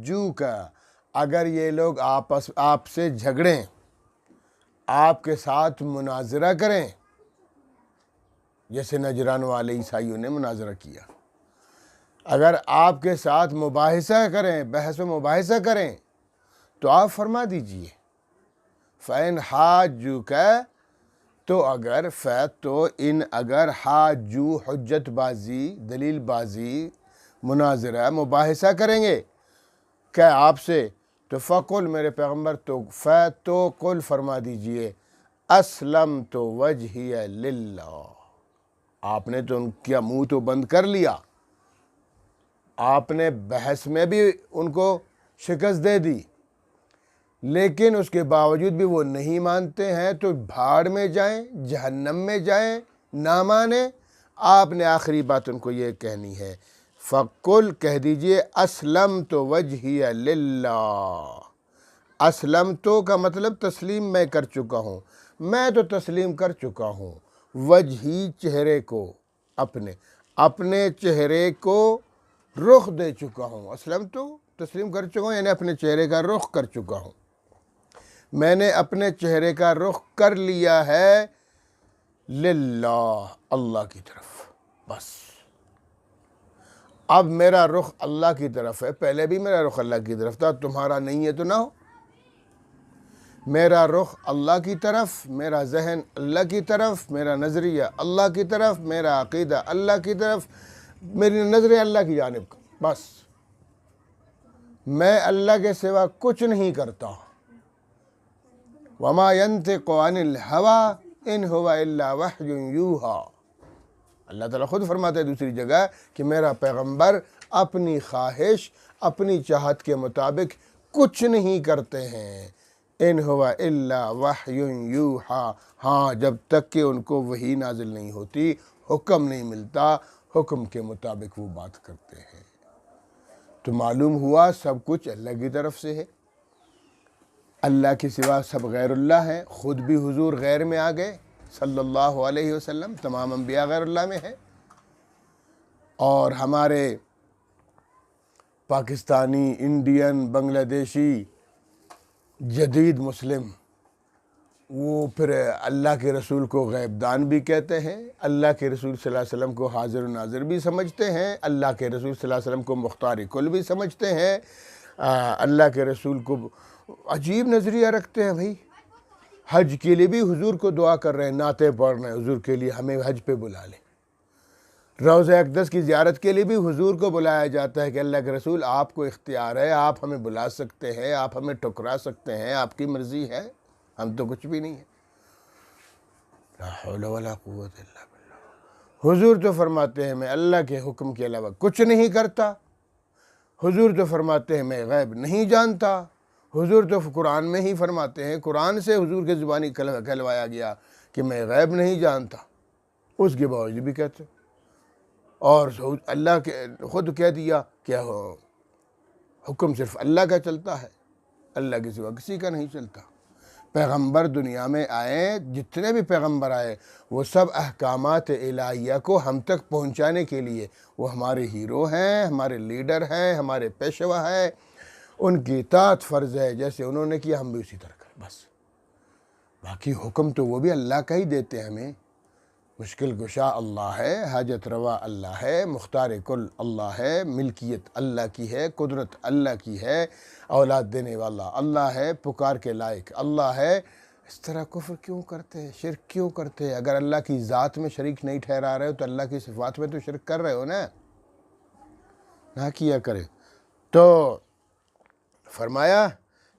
حاجوک، اگر یہ لوگ آپ سے جھگڑیں، آپ کے ساتھ مناظرہ کریں، جیسے نجران والے عیسائیوں نے مناظرہ کیا، اگر آپ کے ساتھ مباحثہ کریں، بحث و مباحثہ کریں، تو آپ فرما دیجئے فَإِنْ حَاجُّوكَ، تو اگر حاجو حجت بازی، دلیل بازی، مناظرہ، مباحثہ کریں گے کہ آپ سے، تو فقل، میرے پیغمبر، تو قل فرما دیجئے اسلمت وجہی للہ، آپ نے تو ان کا منہ تو بند کر لیا، آپ نے بحث میں بھی ان کو شکست دے دی، لیکن اس کے باوجود بھی وہ نہیں مانتے ہیں تو بھاڑ میں جائیں، جہنم میں جائیں، نہ مانیں۔ آپ نے آخری بات ان کو یہ کہنی ہے، فَقُلْ، کہہ دیجئے اسلمت وجہی للہ۔ اسلمتو کا مطلب تسلیم میں کر چکا ہوں، میں تو تسلیم کر چکا ہوں، وجہی، چہرے کو، اپنے چہرے کو رخ دے چکا ہوں۔ اسلمتو تسلیم کر چکا ہوں، یعنی اپنے چہرے کا رخ کر چکا ہوں، میں نے اپنے چہرے کا رخ کر لیا ہے للہ، اللہ کی طرف، بس۔ اب میرا رخ اللہ کی طرف ہے، پہلے بھی میرا رخ اللہ کی طرف تھا، تمہارا نہیں ہے تو نہ ہو۔ میرا رخ اللہ کی طرف، میرا ذہن اللہ کی طرف، میرا نظریہ اللہ کی طرف، میرا عقیدہ اللہ کی طرف، میری نظر اللہ کی جانب، بس۔ میں اللہ کے سوا کچھ نہیں کرتا۔ وَمَا يَنْطِقُ عَنِ الْهَوَىٰ إِنْ هُوَ إِلَّا وَحْيٌ يُوحَىٰ، اللہ تعالیٰ خود فرماتے ہیں دوسری جگہ کہ میرا پیغمبر اپنی خواہش، اپنی چاہت کے مطابق کچھ نہیں کرتے ہیں۔ إِنْ هُوَ إِلَّا وَحْيٌ يُوحَىٰ، ہاں، جب تک کہ ان کو وحی نازل نہیں ہوتی، حکم نہیں ملتا، حکم کے مطابق وہ بات کرتے ہیں۔ تو معلوم ہوا سب کچھ اللہ کی طرف سے ہے، اللہ کے سوا سب غیر اللہ ہیں، خود بھی حضور غیر میں آ گئے صلی اللہ علیہ وسلم، تمام انبیاء غیر اللہ میں ہیں، اور ہمارے پاکستانی، انڈین، بنگلہ دیشی جدید مسلم، وہ پھر اللہ کے رسول کو غیب دان بھی کہتے ہیں، اللہ کے رسول صلی اللہ علیہ وسلم کو حاضر و ناظر بھی سمجھتے ہیں، اللہ کے رسول صلی اللہ علیہ وسلم کو مختار کل بھی سمجھتے ہیں، اللہ کے رسول کو عجیب نظریہ رکھتے ہیں۔ بھائی حج کے لیے بھی حضور کو دعا کر رہے ہیں، نعتیں پڑھ رہے ہیں حضور کے لیے، ہمیں حج پہ بلا لیں۔ روضہ اقدس کی زیارت کے لیے بھی حضور کو بلایا جاتا ہے کہ اللہ کے رسول، آپ کو اختیار ہے، آپ ہمیں بلا سکتے ہیں، آپ ہمیں ٹھکرا سکتے ہیں، آپ کی مرضی ہے، ہم تو کچھ بھی نہیں ہیں۔ لا حول ولا قوت الا باللہ۔ حضور تو فرماتے ہیں میں اللہ کے حکم کے علاوہ کچھ نہیں کرتا، حضور تو فرماتے ہیں میں غیب نہیں جانتا، حضور تو قرآن میں ہی فرماتے ہیں، قرآن سے حضور کے زبانی کہلوایا گیا کہ میں غیب نہیں جانتا، اس کے باوجود بھی کہتے ہیں۔ اور اللہ کے خود کہہ دیا کہ حکم صرف اللہ کا چلتا ہے، اللہ کے سوا کسی کا نہیں چلتا۔ پیغمبر دنیا میں آئے، جتنے بھی پیغمبر آئے، وہ سب احکامات الہیہ کو ہم تک پہنچانے کے لیے، وہ ہمارے ہیرو ہیں، ہمارے لیڈر ہیں، ہمارے پیشوا ہیں، ان کی اطاعت فرض ہے، جیسے انہوں نے کیا ہم بھی اسی طرح کریں، بس۔ باقی حکم تو وہ بھی اللہ کا ہی دیتے ہیں ہمیں، مشکل گشا اللہ ہے، حاجت روا اللہ ہے، مختار کل اللہ ہے، ملکیت اللہ کی ہے، قدرت اللہ کی ہے، اولاد دینے والا اللہ ہے، پکار کے لائق اللہ ہے۔ اس طرح کفر کیوں کرتے ہیں، شرک کیوں کرتے ہیں؟ اگر اللہ کی ذات میں شریک نہیں ٹھہرا رہے ہو تو اللہ کی صفات میں تو شرک کر رہے ہو نا، نہ کیا کرے۔ تو فرمایا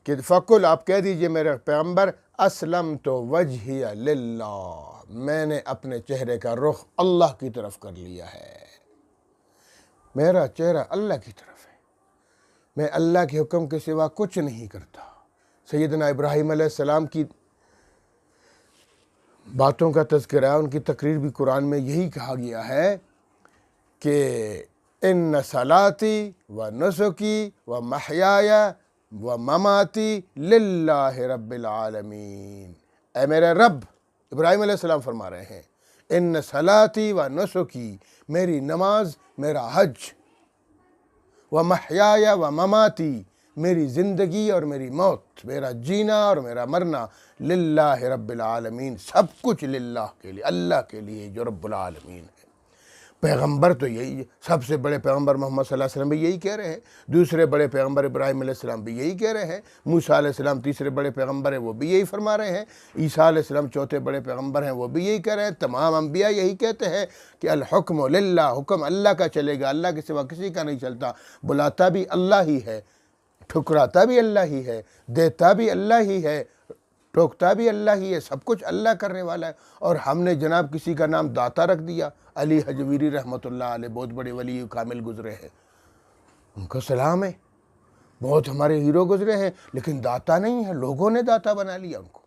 کہ فقل، آپ کہہ دیجئے میرے پیغمبر، اسلمت وجہی للہ، میں نے اپنے چہرے کا رخ اللہ کی طرف کر لیا ہے، میرا چہرہ اللہ کی طرف ہے، میں اللہ کے حکم کے سوا کچھ نہیں کرتا۔ سیدنا ابراہیم علیہ السلام کی باتوں کا تذکرہ، ان کی تقریر بھی قرآن میں یہی کہا گیا ہے کہ ان صلاتی و نسکی و محیای و مماتی للہ رب العالمین، اے میرے رب، ابراہیم علیہ السلام فرما رہے ہیں، ان صلاتی و نسکی، میری نماز، میرا حج، و محیای و مماتی، میری زندگی اور میری موت، میرا جینا اور میرا مرنا للہ رب العالمین، سب کچھ للہ کے لیے، اللہ کے لیے جو رب العالمین ہے۔ پیغمبر تو یہی ہے، سب سے بڑے پیغمبر محمد صلی اللہ علیہ وسلم بھی یہی کہہ رہے ہیں، دوسرے بڑے پیغمبر ابراہیم علیہ السلام بھی یہی کہہ رہے ہیں، موسیٰ علیہ السلام تیسرے بڑے پیغمبر ہیں وہ بھی یہی فرما رہے ہیں، عیسیٰ علیہ السلام چوتھے بڑے پیغمبر ہیں وہ بھی یہی کہہ رہے ہیں، تمام انبیاء یہی کہتے ہیں کہ الحکم للہ، حکم اللہ کا چلے گا، اللہ کے سوا کسی کا نہیں چلتا، بلاتا بھی اللہ ہی ہے، ٹھکراتا بھی اللہ ہی ہے، دیتا بھی اللہ ہی ہے، ٹوکتا بھی اللہ ہی ہے، سب کچھ اللہ کرنے والا ہے۔ اور ہم نے جناب کسی کا نام داتا رکھ دیا، علی حجویری رحمۃ اللہ علیہ بہت بڑے ولی کامل گزرے ہیں، ان کو سلام ہے، بہت ہمارے ہیرو گزرے ہیں، لیکن داتا نہیں ہے، لوگوں نے داتا بنا لیا ان کو۔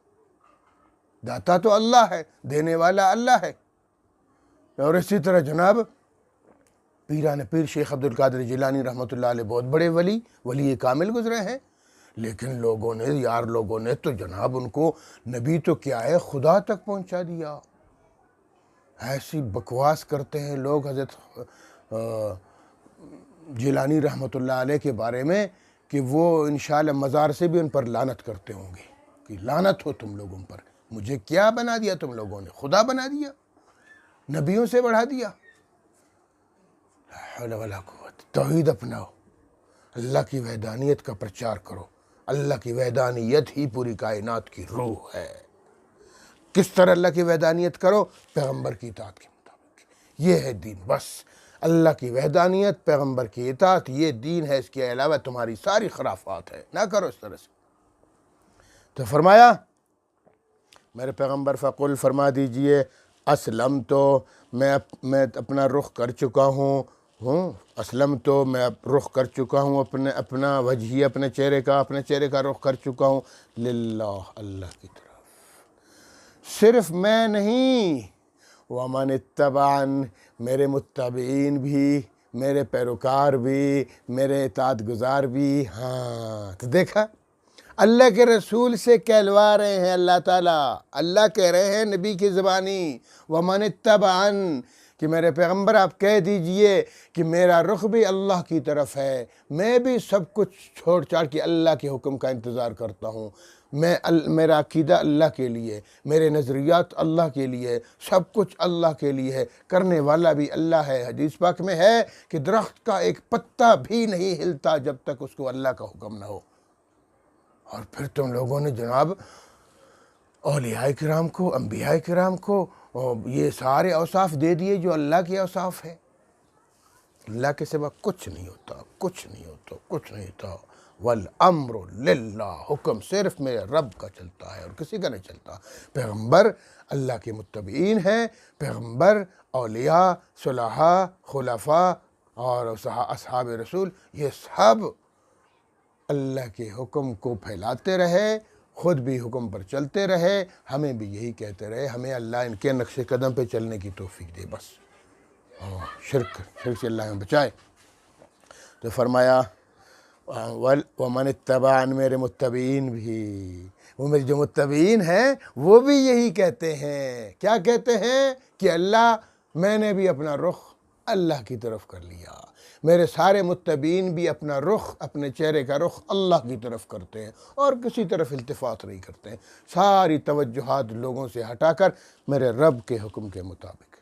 داتا تو اللہ ہے، دینے والا اللہ ہے۔ اور اسی طرح جناب پیران پیر شیخ عبد القادر جیلانی رحمۃ اللہ علیہ بہت بڑے ولی کامل گزرے ہیں، لیکن لوگوں نے تو جناب ان کو نبی تو کیا ہے خدا تک پہنچا دیا۔ ایسی بکواس کرتے ہیں لوگ حضرت جیلانی رحمۃ اللہ علیہ کے بارے میں کہ وہ انشاءاللہ مزار سے بھی ان پر لعنت کرتے ہوں گے کہ لعنت ہو تم لوگوں پر، مجھے کیا بنا دیا تم لوگوں نے، خدا بنا دیا، نبیوں سے بڑھا دیا۔ لا حول ولا قوت۔ توحید اپناؤ، اللہ کی وحدانیت کا پرچار کرو، اللہ کی وحدانیت ہی پوری کائنات کی روح ہے۔ کس طرح اللہ کی وحدانیت کرو؟ پیغمبر کی اطاعت کے مطابق، یہ ہے دین، بس اللہ کی وحدانیت، پیغمبر کی اطاعت، یہ دین ہے، اس کے علاوہ تمہاری ساری خرافات ہے، نہ کرو اس طرح سے۔ تو فرمایا میرے پیغمبر فقل، فرما دیجئے اسلم تو میں اپنا رخ کر چکا ہوں، اسلم تو میں رخ کر چکا ہوں اپنا وجہی، اپنے چہرے کا رخ کر چکا ہوں للہ، اللہ کی طرف، صرف میں نہیں، ومن اتبعن، میرے متبعین بھی، میرے پیروکار بھی، میرے اطاعت گزار بھی۔ ہاں تو دیکھا اللہ کے رسول سے کہلوا رہے ہیں اللہ تعالیٰ، اللہ کہہ رہے ہیں نبی کی زبانی، ومن اتبعن، کہ میرے پیغمبر آپ کہہ دیجئے کہ میرا رخ بھی اللہ کی طرف ہے، میں بھی سب کچھ چھوڑ چھاڑ کے اللہ کے حکم کا انتظار کرتا ہوں، میرا عقیدہ اللہ کے لیے، میرے نظریات اللہ کے لیے، سب کچھ اللہ کے لیے ہے، کرنے والا بھی اللہ ہے۔ حدیث پاک میں ہے کہ درخت کا ایک پتا بھی نہیں ہلتا جب تک اس کو اللہ کا حکم نہ ہو۔ اور پھر تم لوگوں نے جناب اولیاء کرام کو، انبیاء کرام کو یہ سارے اوصاف دے دیے جو اللہ کے اوصاف ہیں۔ اللہ کے سوا کچھ نہیں ہوتا، کچھ نہیں ہوتا۔ والامر للہ، حکم صرف میرے رب کا چلتا ہے اور کسی کا نہیں چلتا۔ پیغمبر اللہ کے متبعین ہیں، پیغمبر، اولیاء، صلحاء، خلفاء اور اصحاب رسول، یہ سب اللہ کے حکم کو پھیلاتے رہے، خود بھی حکم پر چلتے رہے، ہمیں بھی یہی کہتے رہے، ہمیں اللہ ان کے نقش قدم پہ چلنے کی توفیق دے، بس شرک سے اللہ ہمیں بچائے۔ تو فرمایا ومن اتبعن، میرے متبعین بھی، وہ میرے جو متبعین ہیں وہ بھی یہی کہتے ہیں، کیا کہتے ہیں کہ اللہ، میں نے بھی اپنا رخ اللہ کی طرف کر لیا، میرے سارے متبعین بھی اپنا رخ، اپنے چہرے کا رخ اللہ کی طرف کرتے ہیں اور کسی طرف التفات نہیں کرتے ہیں، ساری توجہات لوگوں سے ہٹا کر میرے رب کے حکم کے مطابق۔